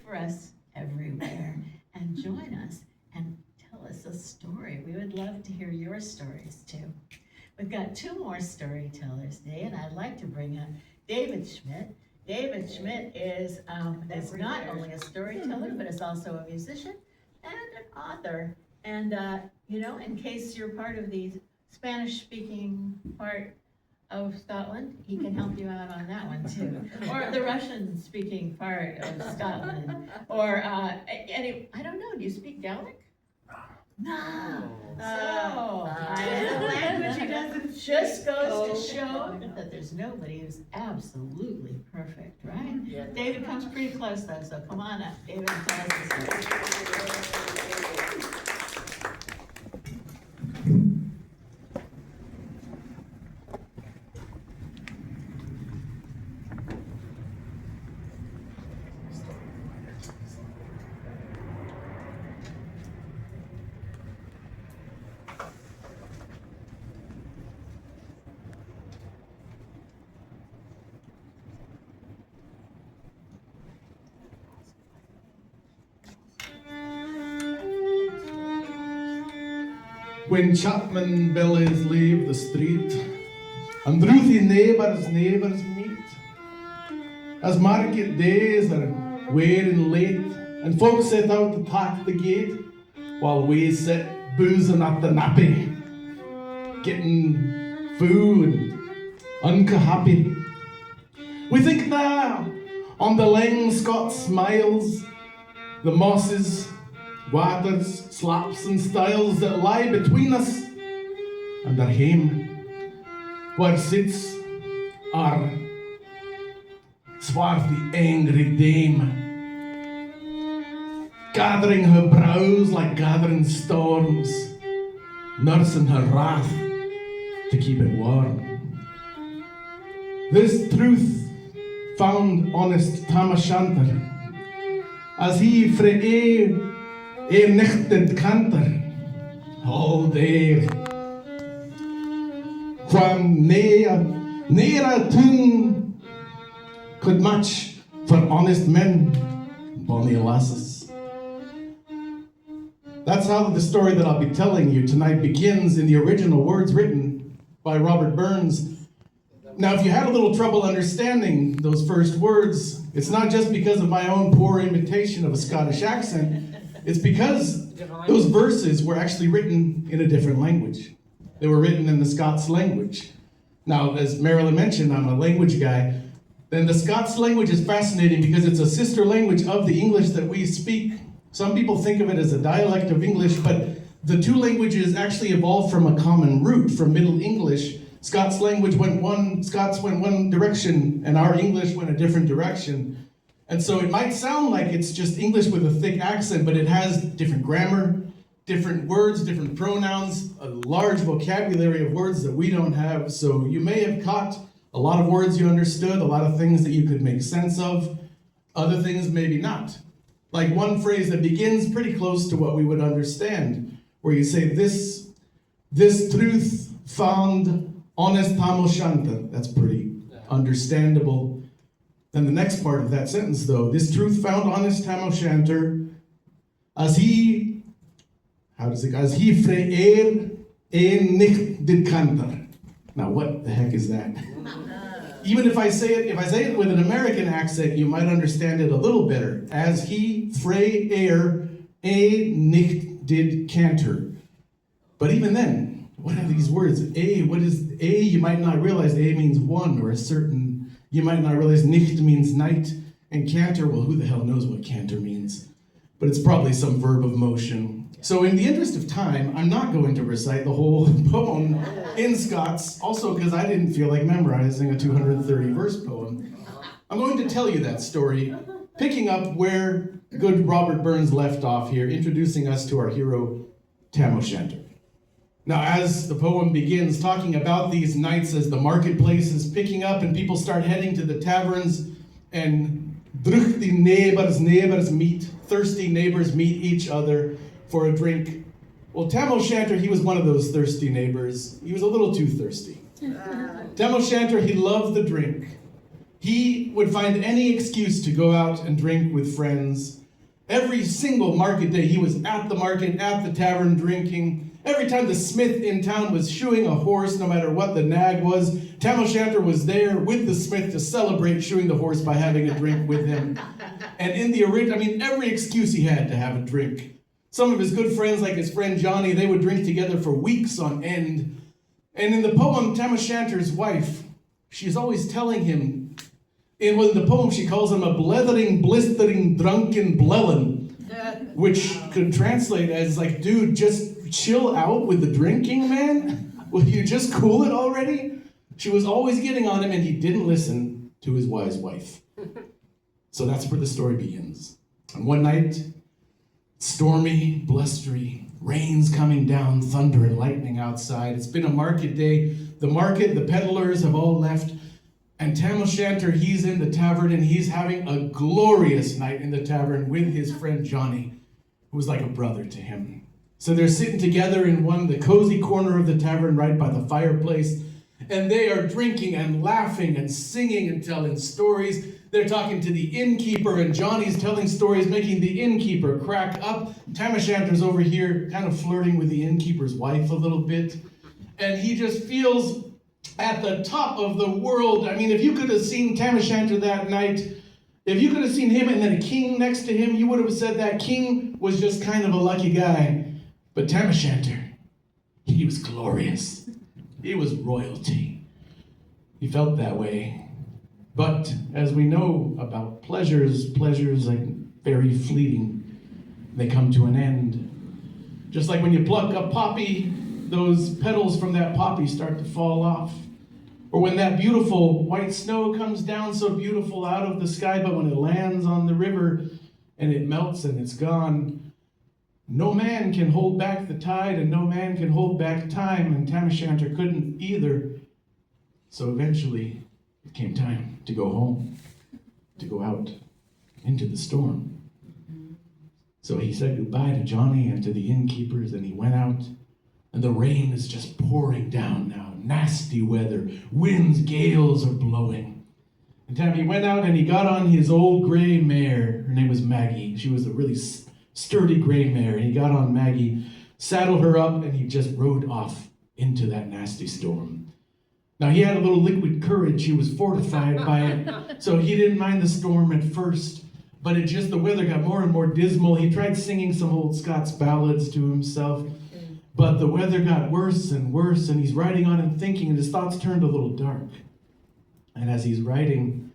for us everywhere and join us and tell us a story. We would love to hear your stories too. We've got two more storytellers today, and I'd like to bring up David Schmidt. David Schmidt is not only a storyteller, but is also a musician and an author. And, in case you're part of the Spanish-speaking part of Scotland, he can help you out on that one too. Or the Russian-speaking part of Scotland. Or, I don't know, do you speak Gaelic? No. The language he doesn't just goes to show that there's nobody who's absolutely perfect, right? Yeah. David comes pretty close though, so come on up. David, tell us a story. When Chapman billies leave the street, and drouthy neighbours meet, as market days are wearing late, and folks set out to tack the gate, while we sit boozing at the nappy, getting food and unca happy. We think now on the lang Scots smiles, the mosses, waters, slaps and stiles that lie between us and our hame, where sits our swarthy angry dame, gathering her brows like gathering storms, nursing her wrath to keep it warm. This truth found honest Tam O'Shanter, as he frae nichted canter, all there, whan ne'er a tune could match for honest men, bonny lasses. That's how the story that I'll be telling you tonight begins in the original words written by Robert Burns. Now, if you had a little trouble understanding those first words, it's not just because of my own poor imitation of a Scottish accent. It's because those verses were actually written in a different language. They were written in the Scots language. Now, as Marilyn mentioned, I'm a language guy. Then the Scots language is fascinating because it's a sister language of the English that we speak. Some people think of it as a dialect of English, but the two languages actually evolved from a common root, from Middle English. Scots went one direction, and our English went a different direction. And so it might sound like it's just English with a thick accent, but it has different grammar, different words, different pronouns, a large vocabulary of words that we don't have. So you may have caught a lot of words you understood, a lot of things that you could make sense of, other things maybe not. Like one phrase that begins pretty close to what we would understand, where you say, this truth found honest Tam O'Shanter. That's pretty understandable. Then the next part of that sentence, though, this truth found honest Tam O'Shanter, as he frae nicht did canter. Now, what the heck is that? Even if I say it with an American accent, you might understand it a little better. As he frae nicht did canter. But even then, what are these words? What is A? You might not realize A means one or a certain. You might not realize nicht means night, and canter, well, who the hell knows what canter means? But it's probably some verb of motion. So in the interest of time, I'm not going to recite the whole poem in Scots, also because I didn't feel like memorizing a 230-verse poem. I'm going to tell you that story, picking up where good Robert Burns left off here, introducing us to our hero, Tam O'Shanter. Now, as the poem begins, talking about these nights as the marketplace is picking up and people start heading to the taverns and druchty neighbors meet, thirsty neighbors meet each other for a drink. Well, Tam O'Shanter, he was one of those thirsty neighbors. He was a little too thirsty. Tam O'Shanter, he loved the drink. He would find any excuse to go out and drink with friends. Every single market day, he was at the market, at the tavern, drinking. Every time the smith in town was shoeing a horse, no matter what the nag was, Tam O'Shanter was there with the smith to celebrate shoeing the horse by having a drink with him. And in the original, every excuse he had to have a drink. Some of his good friends, like his friend Johnny, they would drink together for weeks on end. And in the poem, Tam O'Shanter's wife, she's always telling him, in the poem she calls him a blethering, blistering, drunken blellin, which could translate as like, dude, just chill out with the drinking, man. Will you just cool it already? She was always getting on him, and he didn't listen to his wise wife. So that's where the story begins. And one night, stormy, blustery, rain's coming down, thunder and lightning outside. It's been a market day. The market, the peddlers have all left. And Tam O'Shanter, he's in the tavern, and he's having a glorious night in the tavern with his friend Johnny, who was like a brother to him. So they're sitting together in the cozy corner of the tavern right by the fireplace, and they are drinking and laughing and singing and telling stories. They're talking to the innkeeper, and Johnny's telling stories, making the innkeeper crack up. Tam O'Shanter's over here kind of flirting with the innkeeper's wife a little bit, and he just feels at the top of the world. If you could have seen Tam O'Shanter that night, if you could have seen him and then a king next to him, you would have said that king was just kind of a lucky guy. But Tam O'Shanter, he was glorious. He was royalty. He felt that way. But as we know about pleasures like very fleeting. They come to an end. Just like when you pluck a poppy, those petals from that poppy start to fall off. Or when that beautiful white snow comes down so beautiful out of the sky, but when it lands on the river and it melts and it's gone, no man can hold back the tide and no man can hold back time, and Tam O'Shanter couldn't either. So eventually it came time to go home, to go out into the storm. So he said goodbye to Johnny and to the innkeepers, and he went out. And the rain is just pouring down now. Nasty weather. Winds, gales are blowing. And Tammy went out and he got on his old gray mare. Her name was Maggie. She was a really sturdy gray mare. And he got on Maggie, saddled her up, and he just rode off into that nasty storm. Now he had a little liquid courage. He was fortified by it. So he didn't mind the storm at first. But the weather got more and more dismal. He tried singing some old Scots ballads to himself. But the weather got worse and worse, and he's riding on and thinking, and his thoughts turned a little dark. And as he's riding,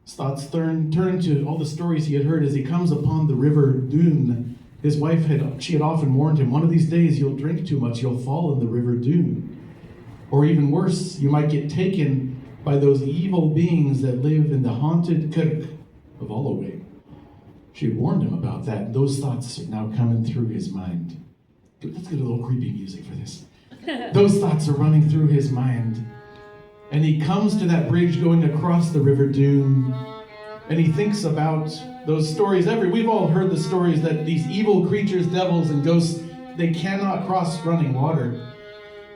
his thoughts turned to all the stories he had heard as he comes upon the river Doon. His wife had often warned him, one of these days you'll drink too much, you'll fall in the river Doon. Or even worse, you might get taken by those evil beings that live in the haunted kirk of Alloway. She had warned him about that. Those thoughts are now coming through his mind. Let's get a little creepy music for this. Those thoughts are running through his mind. And he comes to that bridge going across the river Doon. And he thinks about those stories. We've all heard the stories that these evil creatures, devils and ghosts, they cannot cross running water.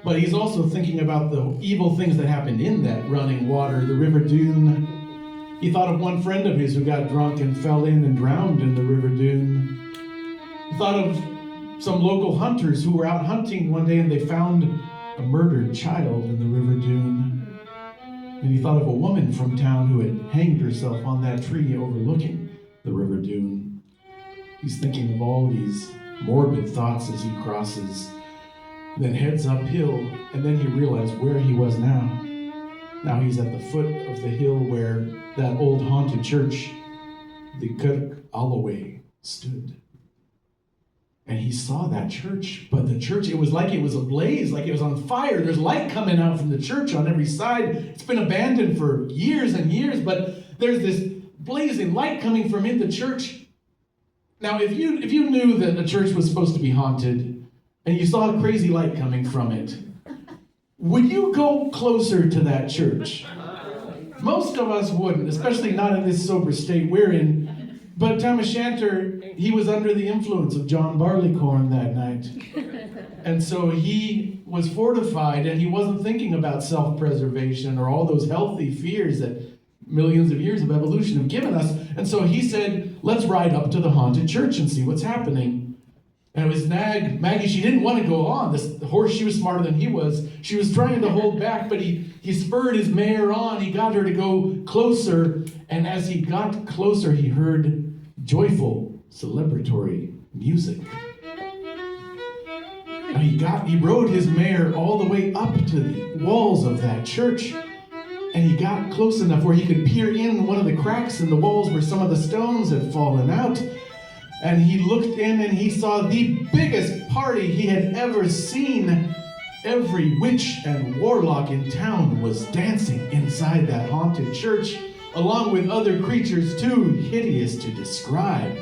But he's also thinking about the evil things that happened in that running water, the river Doon. He thought of one friend of his who got drunk and fell in and drowned in the river Doon. He thought of some local hunters who were out hunting one day and they found a murdered child in the river Doon. And he thought of a woman from town who had hanged herself on that tree overlooking the river Doon. He's thinking of all these morbid thoughts as he crosses, then heads uphill, and then he realized where he was now. Now he's at the foot of the hill where that old haunted church, the Kirk Alloway, stood. And he saw that church, but the church, it was like it was ablaze, like it was on fire. There's light coming out from the church on every side. It's been abandoned for years and years, but there's this blazing light coming from in the church. Now, if you knew that a church was supposed to be haunted, and you saw a crazy light coming from it, would you go closer to that church? Most of us wouldn't, especially not in this sober state we're in. But Tam O'Shanter, he was under the influence of John Barleycorn that night. And so he was fortified, and he wasn't thinking about self-preservation or all those healthy fears that millions of years of evolution have given us. And so he said, let's ride up to the haunted church and see what's happening. And it was Maggie, she didn't want to go on. The horse, she was smarter than he was. She was trying to hold back, but he spurred his mare on. He got her to go closer. And as he got closer, he heard joyful, celebratory music. And he rode his mare all the way up to the walls of that church. And he got close enough where he could peer in one of the cracks in the walls where some of the stones had fallen out. And he looked in and he saw the biggest party he had ever seen. Every witch and warlock in town was dancing inside that haunted church, along with other creatures too hideous to describe.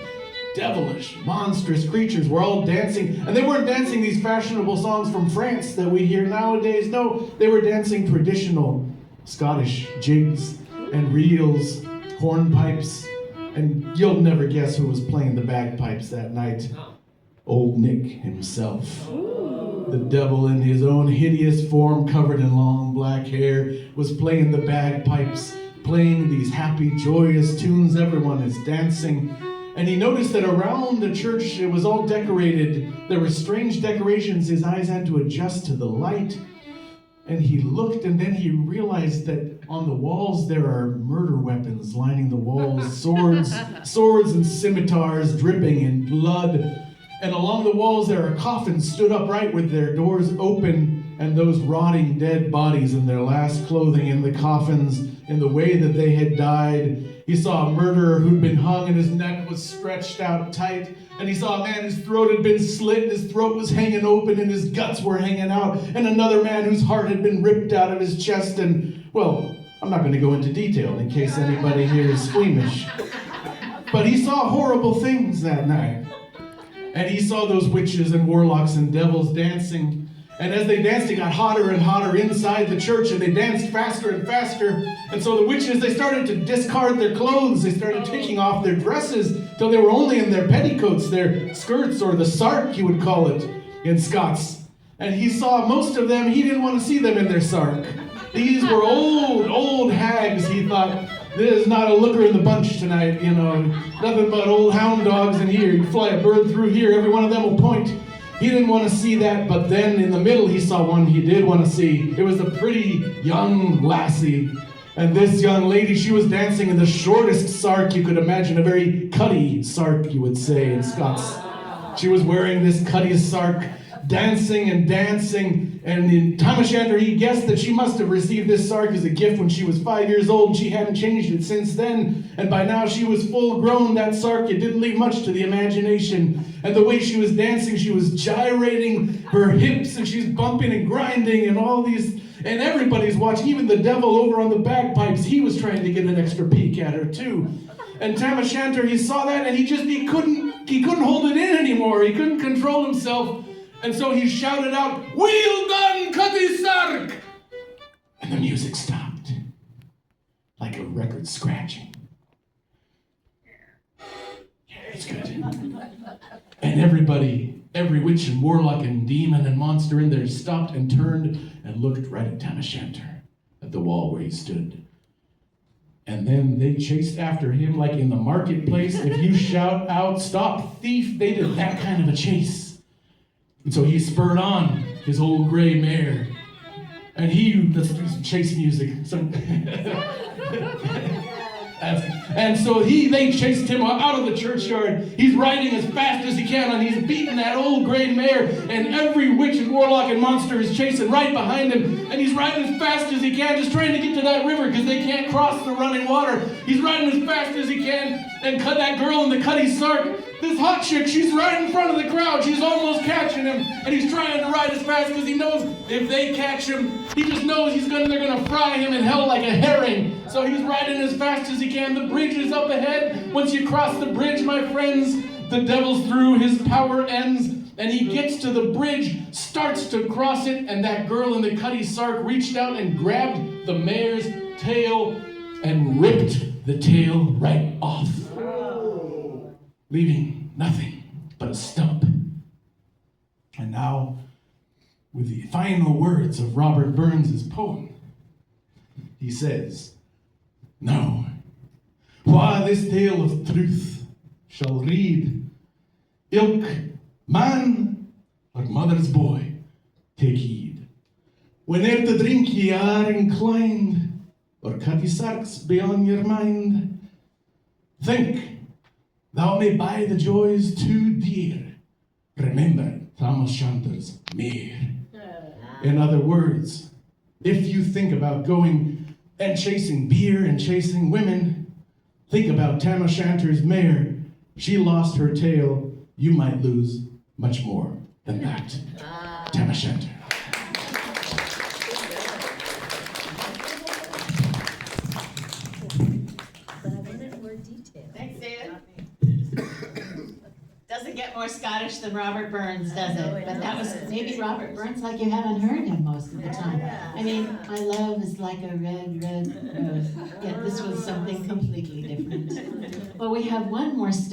Devilish, monstrous creatures were all dancing, and they weren't dancing these fashionable songs from France that we hear nowadays. No, they were dancing traditional Scottish jigs and reels, hornpipes, and you'll never guess who was playing the bagpipes that night. Old Nick himself. Ooh. The devil in his own hideous form, covered in long black hair, was playing the bagpipes, playing these happy, joyous tunes. Everyone is dancing. And he noticed that around the church, it was all decorated. There were strange decorations. His eyes had to adjust to the light. And he looked, and then he realized that on the walls there are murder weapons lining the walls, swords and scimitars dripping in blood. And along the walls there are coffins stood upright with their doors open, and those rotting dead bodies in their last clothing in the coffins, in the way that they had died. He saw a murderer who'd been hung and his neck was stretched out tight. And he saw a man whose throat had been slit, and his throat was hanging open and his guts were hanging out. And another man whose heart had been ripped out of his chest. And, well, I'm not going to go into detail in case anybody here is squeamish. But he saw horrible things that night. And he saw those witches and warlocks and devils dancing. And as they danced, it got hotter and hotter inside the church, and they danced faster and faster. And so the witches, they started to discard their clothes. They started taking off their dresses till they were only in their petticoats, their skirts, or the sark, you would call it in Scots. And he saw most of them, he didn't want to see them in their sark. These were old hags, he thought. There's not a looker in the bunch tonight, nothing but old hound dogs in here. You fly a bird through here, every one of them will point. He didn't want to see that, but then in the middle he saw one he did want to see. It was a pretty young lassie. And this young lady, she was dancing in the shortest sark you could imagine, a very cutty sark, you would say in Scots. She was wearing this cutty sark, dancing and dancing. And in Tam O'Shanter, he guessed that she must have received this sark as a gift when she was 5 years old, and she hadn't changed it since then. And by now she was full grown, that sark. It didn't leave much to the imagination. And the way she was dancing, she was gyrating her hips, and she's bumping and grinding, and all these, and everybody's watching. Even the devil over on the bagpipes, he was trying to get an extra peek at her too. And Tam O'Shanter, he saw that, and he couldn't hold it in anymore. He couldn't control himself. And so he shouted out, "Wheel done, cutty sark!" And the music stopped, like a record scratching. Yeah, it's good. And everybody, every witch and warlock and demon and monster in there stopped and turned and looked right at Tam O'Shanter, at the wall where he stood. And then they chased after him like in the marketplace. If you shout out, "Stop, thief," they did that kind of a chase. And so he spurred on his old gray mare. And let's do some chase music. And so they chased him out of the churchyard. He's riding as fast as he can, and he's beating that old gray mare. And every witch and warlock and monster is chasing right behind him. And he's riding as fast as he can, just trying to get to that river because they can't cross the running water. He's riding as fast as he can and cut that girl in the cutty sark. This hot chick, she's right in front of the crowd. She's almost catching him. And he's trying to ride as fast because he knows if they catch him, he just knows they're going to fry him in hell like a herring. So he's riding as fast as he can. The bridge is up ahead. Once you cross the bridge, my friends, the devil's through, his power ends. And he gets to the bridge, starts to cross it, and that girl in the cutty sark reached out and grabbed the mare's tail and ripped the tail right off, leaving nothing but a stump. And now, with the final words of Robert Burns' poem, he says, Now, wha this tale of truth shall read, ilk man or mother's boy, take heed. Whene'er to drink ye are inclined, or cutty sarks be on your mind, think thou may buy the joys too dear. Remember Tam O'Shanter's mare. In other words, if you think about going and chasing beer and chasing women, think about Tam O'Shanter's mare. She lost her tail. You might lose much more than that. Tam O'Shanter. But I wanted more detail. Thanks, David. Doesn't get more Scottish than Robert Burns, does No, it? it But that was doesn't. maybe Robert Burns like you haven't heard him most of the time. I mean, my love is like a red, red rose. Yet this was something completely different. Well, we have one more story.